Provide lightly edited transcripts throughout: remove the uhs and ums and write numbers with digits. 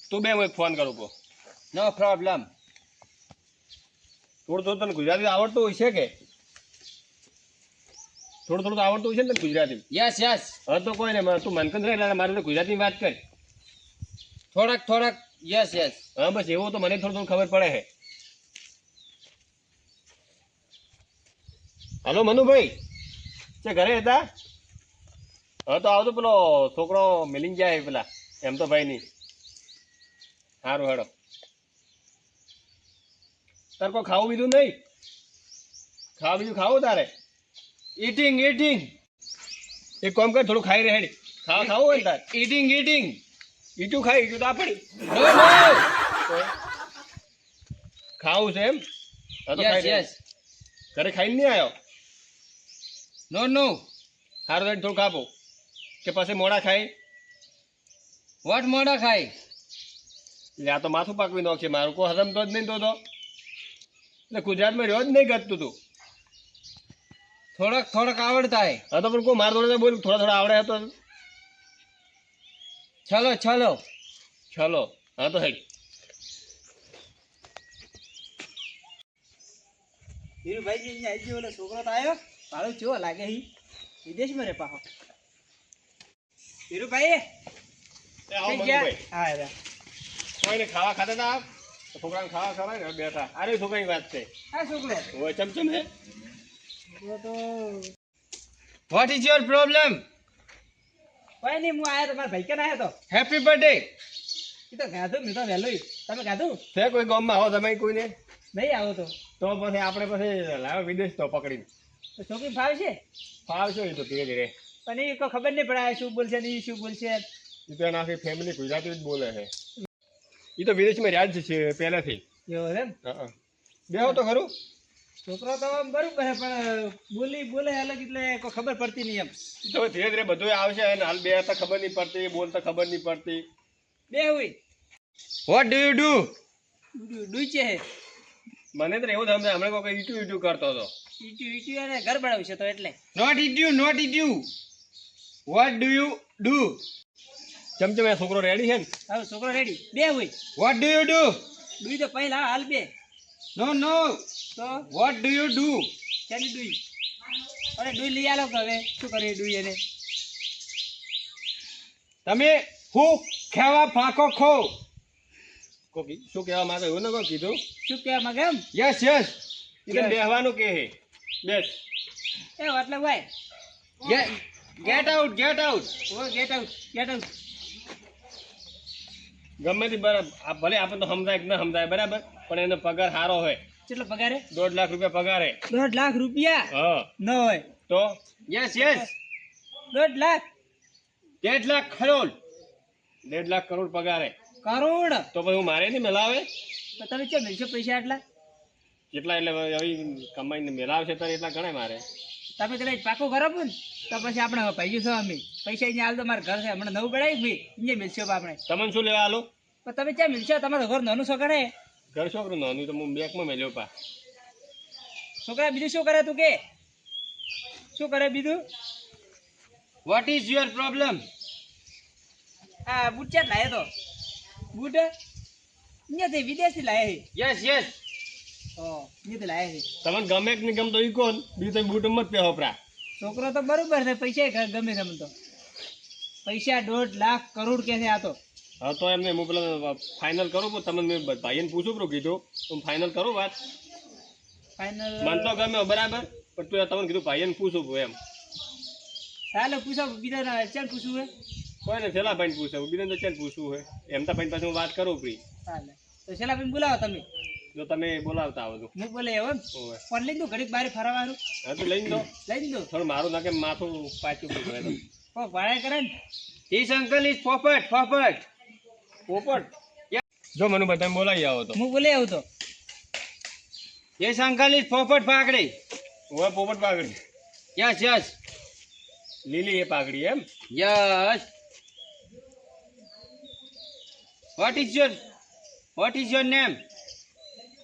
તું બે હું ફોન કરું કો નો પ્રોબ્લેમ. થોડું તને ગુજરાતી આવડતું હોય છે કે થોડું તો આવડતું હોય છે ને તને ગુજરાતી? Yes yes. હા તો કોઈ નહીં, તું મનકન રહે એટલે મારે તો ગુજરાતીની વાત કર. થોડાક યસ યસ. હા બસ એવું તો મને થોડું ખબર પડે છે. હલો મનુભાઈ, છે ઘરે હતા? હા તો આવતો પેલો છોકરો મિલિંગ જાય પેલા એમ તો ભાઈ નહીં. સારું હેડો. તારે કોઈ ખાવું બીજું નહીં? ખાવા બીજું ખાવું તારે? ઈટિંગ એક કામ કર, થોડું ખાઈ રહે. ખાવું હોય ને તારે ઈટિંગ. ઈટું ખાઈ ઈટું તો આપણી નો નો. ખાવું છે એમ? હા તો યસ ખાઈ યસ. ઘરે ખાઈને નહીં આવ્યો? નો. સારું તો થોડું ખાપો કે પછી મોડા ખાઈ? વોટ મોડા ખાય? એટલે આ તો માથું પાકવી નાખશે મારું, કોઈ હજમતો જ નહીં તો એટલે ગુજરાતમાં રહ્યો જ નહીં ગતું તું. થોડાક આવડતા હે. હા તો પણ કોઈ માર જોડે બોલ થોડા આવડે તો ચલો. હા તો હેડ. હીરુભાઈ આઈ ઓલો છોકરો તો આવ્યો ભાડું ચેવો લાગે હી વિદેશમાં રે પાહો. હીરુભાઈ આવો કઈ ગયા? મનુભાઈ. હા રે કોઈને ખાવા ખાતા હતા છોકરાને ખાવા ખવાય ને બેઠા. અરે છોકરાની વાત છે. આ છોકરો હોય ચમચમ હે. છોકરો તો વોટ ઇઝ યોર પ્રોબ્લેમ? કોઈ નહીં, હું આયા તો મારા ભાઈ કે આયા તો હેપી બર્થડે. એ તો ગાધું મેં તો વહેલું. તમે ગાધું છે કોઈ ગામમાં આવો તમે કોઈને? નહીં આવો તો પછી આપણે પછી લાવે વિદેશ તો પકડીને છોકરી ભાવ છે ફાવશો એ તો ધીરે ધીરે. પણ એ કોઈ ખબર નહીં પડે શું બોલશે ને એ શું બોલશે. એ તો એના આખી ફેમિલી ગુજરાતી જ બોલે છે. એ તો વિદેશમાં રહ્યા જ છે પહેલેથી. એવો છે એમ. હા બેહો તો ખરું. છોકરો તો આમ બરોબર છે પણ બોલે અલગ એટલે કોઈ ખબર પડતી નહીં એમ. એ તો ધીરે ધીરે બધું આવશે અને હાલ બે હતા ખબર નહીં પડતી, બોલતા ખબર નહીં પડતી. બે હોય વોટ ડુ યુ ડુ? ડૂચે હે મને તો એવું સમજે હમણાં કોઈ ઈટું કરતો હતો. ઈટુ એને ઘર બનાવ્યું છે તો એટલે નોટ ઇટ યુ. What do you do? ચમચમ એ છોકરો રેડી છે ને? હવે છોકરો રેડી બે હોય. What do you do? ડૂઈ તો પહેલા હાલ બે નો. તો વોટ ડુ યુ ડુ? ચાલી ડૂઈ અરે ડૂઈ લઈ આલો કે હવે શું કરીએ ડૂઈ એને. તમે હું ખેવા ફાંકો ખો? કોકી શું કહેવા માંગે એવું ન કોઈ કીધું? શું કહેવા માંગે એમ યસ એટલે બેહવાનું કે હે બેસ. એ એટલે ભાઈ ગેટ આઉટ. ઓ ગેટ આઉટ ગમે તે બરાબર ભલે આપણે તો સમજાય કે ન સમજાય બરાબર, પણ એનો પગાર સારો હોય. કેટલો પગારે? 1.5 લાખ રૂપિયા પગાર હે. 1.5 લાખ રૂપિયા હા ન હોય તો યસ 1.5 લાખ 1.5 લાખ કરોડ. 1.5 લાખ કરોડ પગાર હે. કરોડ તો પછી હું મારે નહીં મેલાવે? તો તમે કેમ મેળશો પૈસા આટલા? કેટલા એટલે હવે કમાઈને મેલાવશે ત્યારે એટલા ગણાય મારે. તમે કદાચ પાકું ખરાબ ને તો પછી આપણે ભાઈ છો અમે પૈસા અહીંયા હાલ તો મારા ઘર છે હમણાં નવું ગણાય ભાઈ અહીંયા મેળશો આપણે. તમને શું લેવા આલો? પણ તમે ક્યાં મેળશો? તમારું ઘર નાનું શું કરે? ઘર છોકરું નાનું તો હું બેંકમાં મેલ્યો પા. છોકરા બીજું શું કરે તું કે? શું કરે બીજું? Vote is your problem? આ બૂટ ચાટ લાયા તો બૂટ અહીંયાથી વિદેશથી લાયા યસ છે. અહીંયાથી લાયા છે. તમને ગમે કે નહીં ગમતો એ કોણ? બીજું તમે બૂટ મત પહેરો પરા. છોકરો તો બરોબર છે પૈસા ગમે છે મને તો. પૈસા 1.5 લાખ કરોડ કે છે આ તો. હા તો એમને હું પેલા ફાઇનલ કરું પણ તમને મેં ભાઈને પૂછું પેલું કીધું તો હું ફાઇનલ કરું વાત. ફાઇનલ મને તો ગમે બરાબર, પણ તું તમને કીધું ભાઈને પૂછું એમ. ચાલો પૂછો બીજા ચાલ પૂછવું હોય કોઈ ને છેલ્લા ભાઈને પૂછે બીજાને તો ચાલ પૂછવું હોય એમ તો ભાઈ પાસે હું વાત કરું પ્રી. ચાલે તો છેલ્લા ભાઈ બોલાવો તમે. જો તમે બોલાવતા આવો તો હું બોલે એવો હોવે. પણ લઈ દઉં ઘડીક બારે ફરવાનું હા તો લઈને દો. લઈ દઉં થોડું મારું નાકે માથું પાછું પૂછે તો કોઈ ભાડે કરે ને ધીસ અંકલ ઇઝ પોપટ. પોપટ. જો મને બધા બોલાવી આવો તો હું બોલે આવું તો ધીસ અંકલ ઇઝ પોપટ પાકડી. હવે પોપટ પાઘડી યસ લીલી એ પાઘડી એમ. What is your name?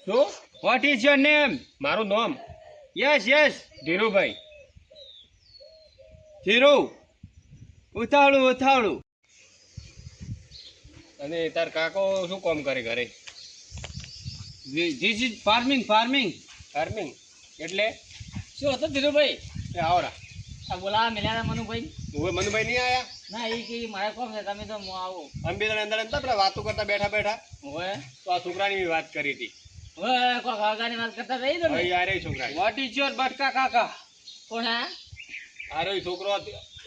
શું? What is your name? મારું નામ યસ ધીરુભાઈ. ધીરુ. ઉતાવળું અને તાર કાકો શું કામ કરે ઘરે? This is farming farming. Farming એટલે શું હતું ધીરુભાઈ? એ આવરા આ બોલાવા મળ્યા મનુભાઈ? હવે મનુભાઈ નહીં આયા? ના એ કે મારે કોમ છે, તમે તો હું આવું. અમે બે જણા અંદર હતા પેલા વાતો કરતા બેઠા બેઠા, હવે તો આ છોકરાની વાત કરી હતી. હવે કોઈ કાકાની વાત કરતા રહી તમે? હવે આ રે છોકરા, વોટ ઇઝ યોર બટકા કાકા? કોણ હા? આ રે છોકરો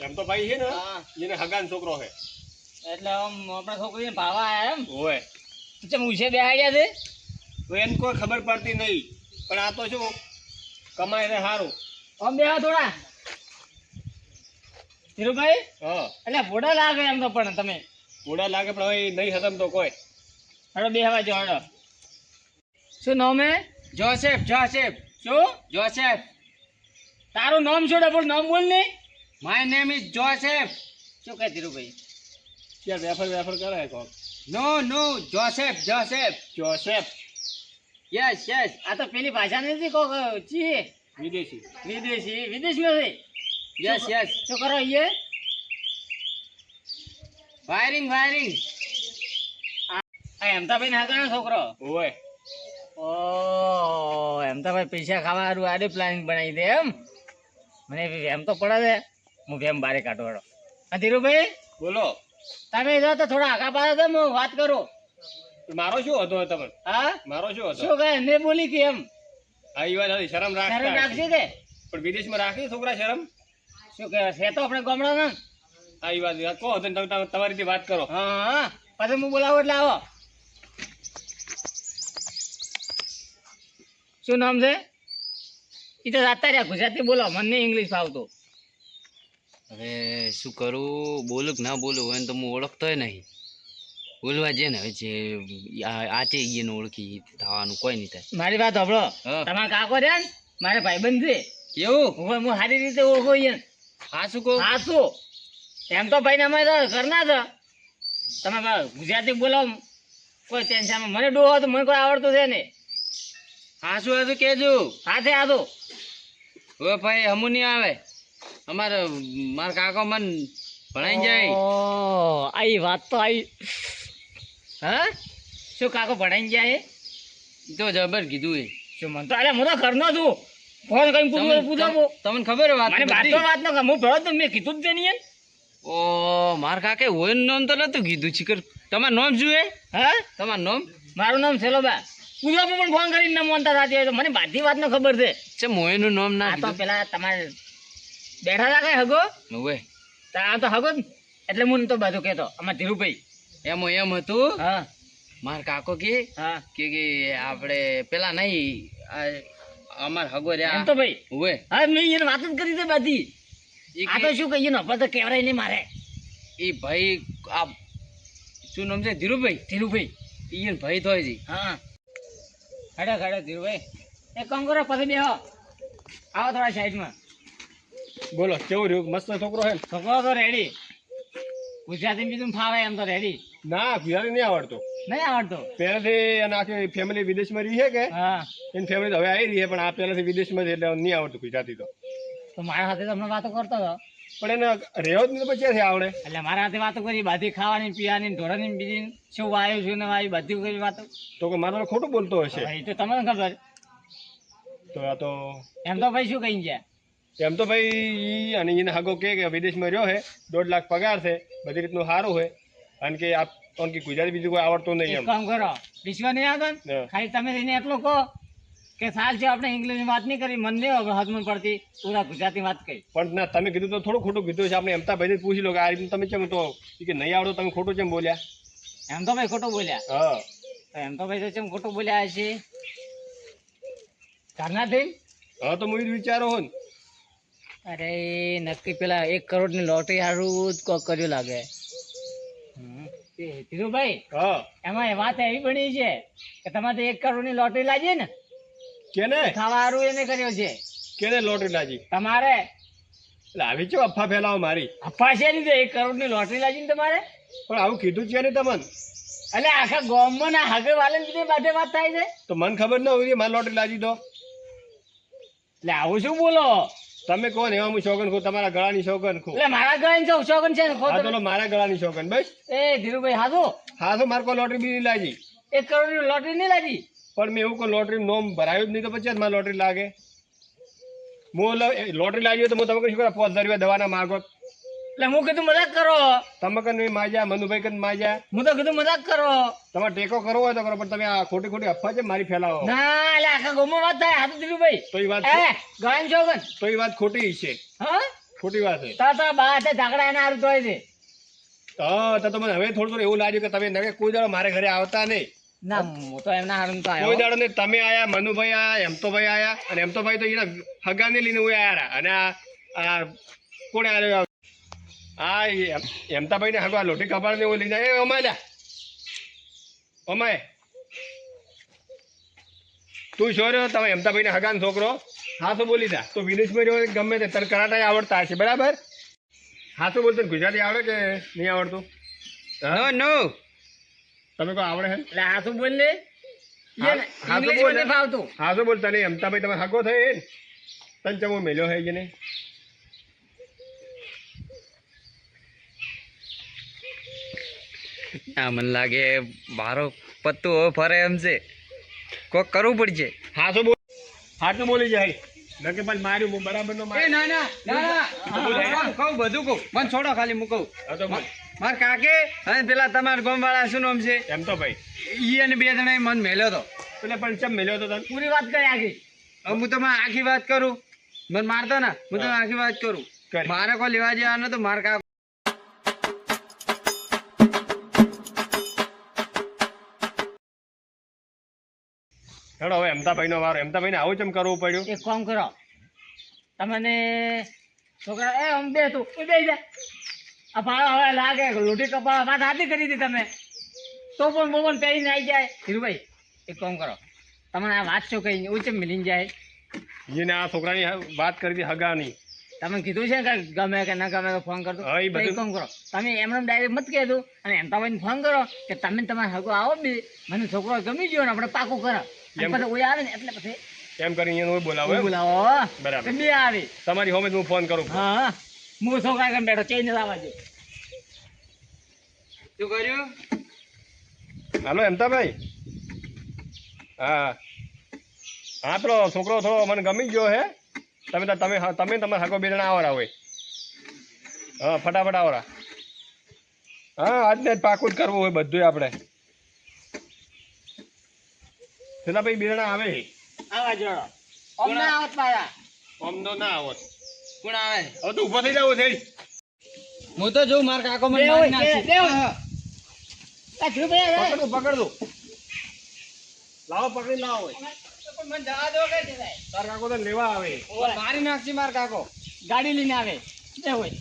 એમ તો ભાઈ છે ને, હા. એને હગાન છોકરો છે. એટલે આમ આપણા છોકરીને ભાવા આયા એમ? હોય ચમ ઉછે બેહાડ્યા છે? તો એને કોઈ ખબર પડતી નહીં, પણ આ તો શું કમાય છે સારું. આમ બેહો થોડા. ધીરુભાઈ હા એટલે ભોડા લાગે એમ તો, પણ તમે ઘોડા લાગે પણ હવે નહીં હતમ તો કોઈ. હડો બેહવા જો હડો. શું નામ હે? જોસેફ જોસેફ શું જોસેફ. તારું નામ શું? ડબલ નામ બોલ ને. My name is Joseph. શું કહે ધીરુભાઈ? ત્યાં વેફર કરે કોણ? No no Joseph Joseph. Joseph yes yes. આ તો પેલી ભાષા નથી કોક ચી વિદેશી. વિદેશી વિદેશમાં છે. Yes yes. શું કરો અહીંયા? Wiring wiring. આ હેમતાભાઈ ના હગાનો છોકરો. હોય ઓ હેમતાભાઈ પૈસા ખાવા હારું આડે પ્લાનિંગ બનાવી દે એમ. મને વેમ તો પડે છે, હું વેમ બારે કાઢો હડો. હા ધીરુભાઈ બોલો. તમે જો તો થોડા આગા પાડો તો હું વાત કરું. મારો શું હતો તમને? હા મારો શું હતો? શું કહે એમને બોલી કે એમ? આ ઈ વાત હતી, શરમ શરમ રાખતા રાખશે તે? પણ વિદેશમાં રાખી છોકરા શરમ? શું કહેવાય છે તો આપણે ગામડાના. આ ઈ વાત કહો તો તમારી રીતે વાત કરો. હા હા પછી હું બોલાવું એટલે આવો. શું નામ છે? એ તો જાતા રહ્યા ગુજરાતી બોલો, મને નહીં ઇંગ્લિશ ફાવતું. હવે શું કરું, બોલું કે ના બોલું હોય ને તો હું ઓળખતોય નહીં. બોલવા જે ને હવે જે આચે એને ઓળખી થવાનું કોઈ નહીં થાય. મારી વાત સાંભળો. હા. તમારા કાકો રહ્યા ને મારે ભાઈબંધ છે. એવું? હું સારી રીતે ઓળખો અહીંયા. હા શું કહું? હા શું એમ તો ભાઈ અમે તો ઘરના છો. તમે ગુજરાતી બોલો, કોઈ ટેન્શન મને ડોહો તો મને કોઈ આવડતું છે ને. હા શું હતું કેજો. સાથે આતો હવે ભાઈ હમું નહીં આવે. મારા કાકો મન ભણાઈ જાય. આઈ વાત તો આવી. હા શું કાકો ભણાઈ જાય? તો જબર કીધું એ. શું મન તો અરે હું તો ઘરનો છું. ફોન કરીને પૂછો તમને ખબર હે વાત મને વાત તો વાત ન કર. હું ભણો તો મેં કીધું જ તે નહીં. ઓ માર કાકે હોય નામ તો નતું કીધું છીકર. તમારું નામ શું હે? હા તમારું નામ? મારું નામ સેલોબા. પૂછો પણ ફોન કરીને ના મોનતા થતી હોય તો મને બધી વાત નો ખબર છે. છે મોયનું નામ ના આ તો કીધું. પેલા તમારે બેઠા હતા કઈ હગો હવે તો આ તો હગો જ. એટલે હું તો બધું કેતો અમાર ધીરુભાઈ. એમ હતું. હા માર કાકો કે હા આપણે પેલા નહીં અમાર હગો એમ રહ્યા. તો ભાઈ હવે હા મેં એને વાત જ કરી છે બધી. આ તો શું કહીએ નફર તો કેવરાય નહીં મારે. એ ભાઈ આ શું નામ છે? ધીરુભાઈ. ધીરુભાઈ ઈ ભાઈ થોય છે. હા ખડે ખડે ધીરુભાઈ એક કામ કરો પછી બેહો. આવો થોડા સાઈડમાં. બોલો કેવું રહ્યું? મસ્ત છોકરો છે ને? છોકરો તો રેડી. ગુજરાતી બીજું ફાવે એમ તો રેડી. ના ગુજરાતી નહીં આવડતો. નહીં આવડતો? પહેલાથી અને આખી ફેમિલી વિદેશમાં રહી છે કે હા એની ફેમિલી હવે આવી રહી છે, પણ આ પહેલાથી વિદેશમાં છે એટલે નહીં આવડતું ગુજરાતી તો. તો મારા સાથે તમને વાતો કરતો હતો. પણ એને રહેવો જ નહીં તો પછી આવડે. એટલે મારા હાથે વાતો કરી બધી ખાવાની પીવાની ઢોરાની બીજી શું વાયુ શું ને વાયુ બધી કરી વાતો. તો કે મારો ખોટું બોલતો હશે. હવે એ તો તમને ખબર. તો આ તો એમ તો ભાઈ શું કહી ગયા? એમ તો ભાઈ ઈ અને એને હગો કે વિદેશમાં રહ્યો છે, 1.5 લાખ પગાર છે, બધી રીતનું સારું છે, અને કે આપ પણ કે ગુજરાતી બીજું કોઈ આવડતું નહીં એક એમ. કામ કરો વિશ્વા નહીં આવતો ને? હા. ખાલી તમે એને એટલું કહો કે સાલ છે આપણે ઇંગ્લિશ વાત નહીં કરી, મન નહીં હાથમાં પડતી, પૂરા ગુજરાતી વાત કરી. પણ ના તમે કીધું તો થોડું ખોટું કીધું છે. આપણે એમતાભાઈને જ પૂછી લો કે આ રીતનું તમે કેમ તો ઈ કે નહીં આવડો તમે ખોટું કેમ બોલ્યા? એમ તો ભાઈ ખોટું બોલ્યા. હા તો એમ તો ભાઈ તો કેમ ખોટું બોલ્યા હશે? ઘરના થઈ હા તો હું ઈ જ વિચારો હો ને. અરે નક્કી પેલા 1 કરોડની લોટરી હારું જ કોક કર્યું લાગે. એ ધીરુભાઈ હા એમાં એ વાત એવી બની છે કે તમારે 1 કરોડની લોટરી લાગી ને કેને ખાવા હારું એને કર્યો છે કેને લોટરી લાગી? તમારે. એટલે આવી છે અફવા ફેલાવો મારી. અફા છે નહીં તો 1 કરોડની લોટરી લાગી ને તમારે. પણ આવું કીધું છે ને તમને? એટલે આખા ગામમાં ના હગે વાલે બધે વાત થાય છે. તો મને ખબર ન હોય મારે લોટરી લાગી તો. એટલે આવું શું બોલો? તમે કોણ એવા હું શોગન છું, તમારા ગળાની શોગન છું. એટલે મારા ગળાની જો શોગન છે ને ખો હા તમે. તો મારા ગળાની શોગન બસ. એ ધીરુભાઈ હાથો હા તો મારે કોઈ લોટરી બી નહીં લાગી, 1 કરોડની લોટરી નહીં લાગી. પણ મેં એવું કોઈ લોટરી નોમ ભરાયું જ નહીં, તો પછી જ મારે લોટરી લાગે. હું લોટરી લાગી હોય તો હું તમે શું કરું, 5000 રૂપિયા દવાના માગો. એટલે હું કીધું મજાક કરો. તમે કને માજ્યા, મનુભાઈ કને માજ્યા. હું તો કીધું મજાક કરો. તમારે ટેકો કરવો હોય તો કરો, પણ તમે આ ખોટી ખોટી અફવા છે મારી ફેલાવો ના એટલે આખા ગામમાં વાત થાય હાથું ધીરુભાઈ. તો એ વાત એ ગળાની શોગન. તો એ વાત ખોટી છે, હા ખોટી વાત છે. તાતા બા હાથે ઝાકડા એના હારું તોય છે. હા તો મને હવે થોડું થોડું એવું લાગ્યું કે તમે નવે કોઈ દાડો મારે ઘરે આવતા નહીં. ના હું તો એમના હારું તો કોઈ આવ્યો. દાડો નહીં. તમે આયા, મનુભાઈ આયા, એમતોભાઈ આયા, અને એમતોભાઈ તો એના હગાને લઈને હું આયા. અને આ કોણે આવ્યો? આ એમતાભાઈ ને હગવા લોટી કપાળ ને એવું લઈને એ અમાય અમાય તું છો રહ્યો, તમે એમતાભાઈ ને હગાનો છોકરો. હા તો બોલી દા. તો વિદેશમાં રહ્યો ગમે તે તને કરાટા આવડતા હશે બરાબર. હા તો બોલતો ગુજરાતી આવડે કે નહીં આવડતું? નો નો તમે કોઈ આવડે હે? એટલે હાથું બોલ લે. હા તો ઇંગ્લિશ બોલ. મને ફાવતું. હા તો બોલ. તને એમતાભાઈ તમે હગો થઈ ને તને ચમો મેલ્યો હે કે નહીં? આ મને લાગે મારો પત્તું હવે ફરે એમ છે, કોક કરવું પડશે. હા તો બોલ. હા તો બોલી જાય નકે પણ માર્યું હું બરાબર નો એ માર્યું. ના ના ના ના કહું બધું કહું, મને છોડો ખાલી હું કહું. હા તો બોલ. મારા કાકે અને પેલા તમારા ગામ વાળા શું નામ છે, એમ તો ભાઈ ઈ અને 2 જણાએ મન મેલ્યો તો. એટલે પણ ચમ મેલ્યો તો તને? પૂરી વાત કરી આખી. હવે હું તમે આખી વાત કરું, મને મારતો ના, હું તમે આખી વાત કરું. કરી. મારે કોઈ લેવા જવા નતો, માર કાકો હેડો હવે એમતાભાઈ નો વારો. એમતાભાઈ ને આવું ચમ કરવું પડ્યું? એક કામ કરો તમને છોકરા એ આમ બે તું બે જા. આ ભાડો હવે લાગે લોટી કપાળ વાત હાથી કરી હતી તમે તો પણ બોબન પહેરીને આવી જાય. ધીરુભાઈ એક કામ કરો, તમને આ વાત શું કહી ઉચ્ચ મિલીને જાય. જેને આ છોકરાની વાત કરી હતી હગાની. તમે કીધું છે કે ગમે કે ના ગમે તો ફોન કરતો. હા, એ તો એક બધું. કામ કરો તમે એમને ડાયરેક્ટ મત કહેજો અને એમ તમને ફોન કરો કે તમે તમારે હગો આવો બી મને છોકરો ગમી ગયો ને આપણે પાકું કરો. અને એમ. પછી ઓય આવે ને એટલે પછી એમ કરીને એને બોલાવો એમ? બોલાવો બરાબર. બે આવે. તમારી હોમે હું ફોન કરું. હા હું છોકરા કેમ બેઠો ચેન્જ લાવવા જો. શું કર્યું? હાલો એમતાભાઈ. હા હા પેલો છોકરો થોડો મને ગમી ગયો હે. તમે તમારા હકો બે જણા આવરા હોય. હા ફટાફટ આવરા. હા આજને જ પાકું જ કરવું હોય બધું આપણે. પેલા ભાઈ બે જણા આવે. આવા જોડો અમને આવત પાયા. આમ તો ના આવત. કોણ આવે? હવે તો ઊભો થઈ જાવ થઈ. હું તો જોઉં મારા કાકો મને બે મારી હોય, નાખશે. બે હોય. આ ધીરુભાઈ આવે. પકડ દો. લાવો પકડી લાવો. પણ મને જવા દો કે જવાય. તાર કાકો તો લેવા આવે. મારી નાખશે મારા કાકો. ગાડી લઈને આવે બે હોય.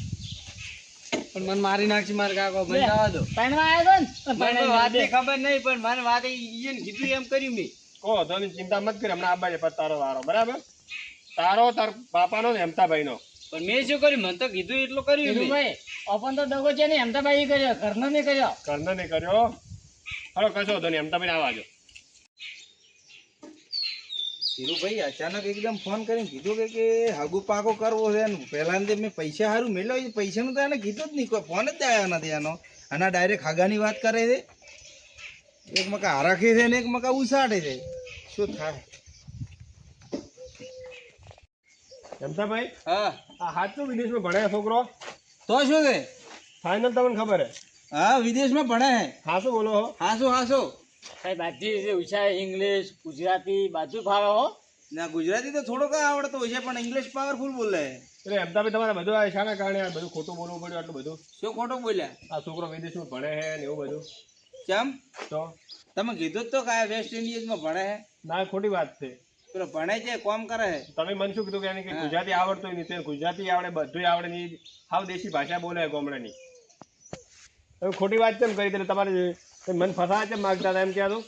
પણ મને મારી નાખશે મારા કાકો, મને બે. જવા દો. પરણવા આવ્યો તો ને મને તો પરણાવી વાતની દે. ખબર નહીં, પણ મને વાત ઈને કીધું એમ કર્યું મેં. કહો તમે ચિંતા મત કરી. હમણાં આબા છે પછી તારો વારો. બરાબર? તારો તાર બાપાનો ને એમતાભાઈનો. પણ મેં શું કર્યું? મને તો કીધું એટલું કર્યું મેં. ધીરુભાઈ ઓપન તો દગો છે ને એમતાભાઈ કર્યો ઘરનો નહીં કર્યો. કર્ણ ને કર્યો. હલો કશો તો નહીં. એમતાભાઈ આવવાજો. ધીરુભાઈ અચાનક એકદમ ફોન કરીને કીધું કે હગુ પાકો કરવો છે ને પહેલા મેં પૈસા સારું મેળવ્યો છે. પૈસાનું તો એને કીધું જ નહીં, કોઈ ફોન જ આવ્યો નથી એનો. અને ડાયરેક્ટ હગાની વાત કરે છે. એક મકા હરાખે છે ને એક મકા ઉસાડે છે. શું થાય? એમતાભાઈ હા આ હાથનું વિદેશમાં ભણે છોકરો તો શું છે? ફાઇનલ તમને ખબર હે? હા વિદેશમાં ભણે છે. હા શું બોલો હો? હાસો હાસો સાહેબ બાજી જે ઉછાય ઇંગ્લિશ ગુજરાતી બાજુ ફાવે હો. ના ગુજરાતી તો થોડોક આવડતો હોય છે પણ ઇંગ્લિશ પાવરફુલ બોલે છે. એટલે એમતાભાઈ તમારે બધું આ શાના કારણે આ બધું ખોટું બોલવું પડ્યું આટલું બધું? શું ખોટું બોલ્યા? આ છોકરો વિદેશમાં ભણે છે ને એવું બધું. કેમ? તો તમે કીધું જ તો કે આ વેસ્ટ ઇન્ડિઝમાં ભણે છે. ના ખોટી વાત છે. પેલો ભણે છે કોમ કરે છે. તમે મને શું કીધું કે એને કે ગુજરાતી આવડતું હોય નહીં, તેને ગુજરાતી આવડે બધું આવડે નહીં, હાવ દેશી ભાષા બોલે ગામડાની. હવે ખોટી વાત કેમ કરી? એટલે તમારે મન ફસાવા કેમ માગતા હતા એમ કહેતો?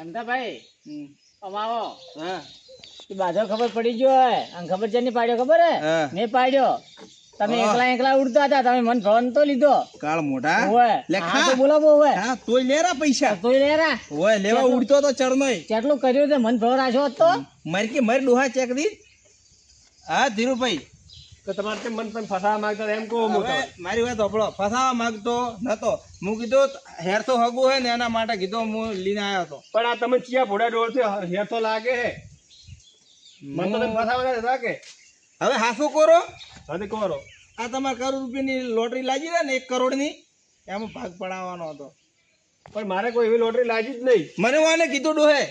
એમતાભાઈ હમ. અમાવો હા એ બાજો ખબર પડી ગયો હે અને ખબર છે નહીં પાડ્યો ખબર હે હા. મેં પાડ્યો. તમે હા. એકલા એકલા ઉડતા હતા તમે મન ફોન તો લીધો. કાળ મોઢા ઓય લે હા ખા. તો બોલાવો ઓય હા તોય લેરા પૈસા તોય લેરા ઓય લેવા ઉડતો તો ચરનોય કેટલું કર્યું તે મન ભવ રાખ્યો હોત તો મારી કે મારી ડોહા ચેક દી હા ધીરુભાઈ, તો તમારે કેમ મને તમે ફસાવા માંગતા હતા એમ કહો હું હવે મારી વાત સાંભળો. ફસાવા માંગતો નતો. હું કીધું હેર તો હગું હોય ને એના માટે કીધું હું લઈને આવ્યો હતો. પણ આ તમે ચિયા ભોળા ડોળથી હેર તો લાગે હે મને તો તમે ફસાવા હતા કે હવે હાસુ કરો. હવે કરો આ તમારે કરોડ રૂપિયાની લોટરી લાગી છે ને 1 કરોડની, એમાં ભાગ પડાવવાનો હતો. પણ મારે કોઈ એવી લોટરી લાગી જ નહીં. મને વાને કીધું ડોહે.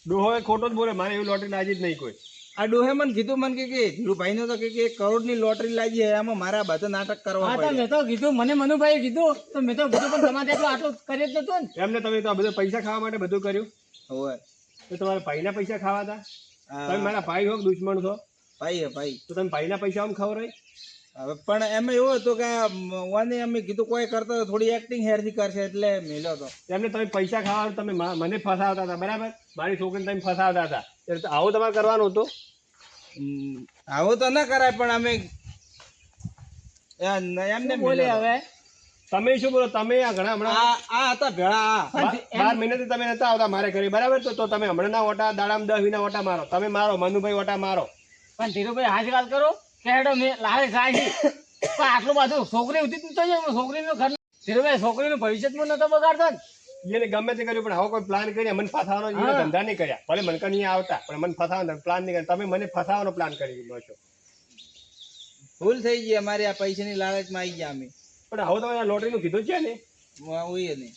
ડોહો ખોટો જ બોલે, મારે એવી લોટરી લાગી જ નહીં કોઈ. આ ડોહે મને કીધું, મને કે ધીરુભાઈ નો તો કે 1 કરોડની લોટરી લાગી છે, એમાં મારા બધા નાટક કરવા હા તો પડે. મેં તો કીધું, મને મનુભાઈએ કીધું તો મેં તો કીધું, પણ તમારે એટલું આટલું કરી જ નતું ને. એમને તમે તો આ બધા પૈસા ખાવા માટે બધું કર્યું. હોવે. તો તમારા ભાઈના પૈસા ખાવા હતા. હા. તમે મારા ભાઈ હો કે દુશ્મન છો? ભાઈ હે ભાઈ. તો તમે ભાઈના પૈસા આમ ખવડાય. હવે પણ એમાં એવું હતું કે વાને અમે કીધું કોઈ કરતો તો થોડી એક્ટિંગ હેરથી કરશે એટલે મેલ્યો હતો. એમને તમે પૈસા ખાવા તમે મને ફસાવતા હતા, બરાબર? મારી છોકરીને તમે ફસાવતા હતા, એટલે આવું તમારે કરવાનું હતું. આવું તો ના કરાય, પણ અમે એમને બોલે હવે તમે શું બોલો? તમે આ ઘણા હમણાં આ હતા ભેળા. આ 12 મહિનાથી તમે નતા આવતા મારે ઘરે, બરાબર? તો તમે હમણાં ના ઓટા દાડામાં 10 વીના ઓટા મારો. તમે મારો, મનુભાઈ ઓટા મારો. પણ ધીરુભાઈ હાજી વાત કરો કે હેડો મેં લાવે સાચી, પણ આટલું બધું છોકરી ઉધી તો છોકરીનું ઘર ધીરુભાઈ છોકરીનું ભવિષ્યમાં નતો બગાડતો ને. એને ગમે તે કર્યું, પણ આવો કોઈ પ્લાન કરી મને ફસાવાનો એને ધંધા નહીં કર્યા. ભલે મને નહીં આવતા, પણ મને ફસાવાનો પ્લાન નહીં કર્યા. તમે મને ફસાવાનો પ્લાન કરી દીધો છો. ભૂલ થઈ ગઈ અમારી, આ પૈસાની લાલચમાં આવી ગયા અમે. પણ હવે તમે લોટરીનું કીધું છે ને, હોય નહીં.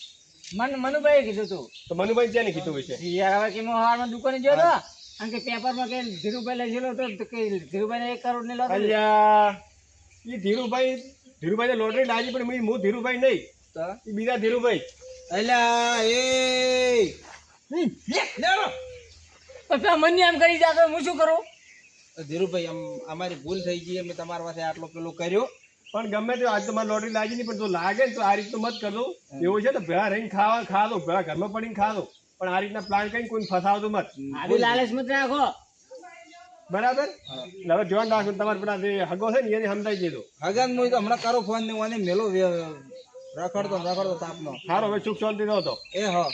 મનુભાઈએ કીધું તું તો મનુભાઈ છે ને કીધું વિશે. યાર હવે કે હું સવારમાં દુકાને ગયો હતો અને કે પેપરમાં કે ધીરુભાઈ લઈ ગયેલો હતો તો કે ધીરુભાઈને 1 કરોડ ની લોટરી. અલ્યા એ ધીરુભાઈ લોટરી લાગી, પણ હું ધીરુભાઈ નહીં, તો એ બીજા ધીરુભાઈ. અલ્યા એ લેરો. પણ પેલા મને એમ કરી જાતો હું શું કરું? ધીરુભાઈ અમારી ભૂલ થઈ ગઈ, અમે તમારા પાસે આટલો પેલો કર્યો. પણ ગમે તે આજ તો મારી લોટરી લાગી નહીં, પણ જો લાગે ને તો આ રીતનું મત કરજો. એવું છે ને ભેળા રહીને ખાધો, ભેળા ઘરમાં પડીને ખાધો, પણ આ રીતના પ્લાન કરીને કોઈ ફસાવતો મત, આવી લાલચ મત રાખો. બરાબર? એટલે હવે ધ્યાન રાખો. તમારે પેલા જે હગો છે ને એને સમજાઈ દીધો. હગાન હું તો હમણાં કરો ફોન ને મને મેલો રખડતો તાપનો. સારો, હવે સુખ શાંતિ નહોતો. એ હા.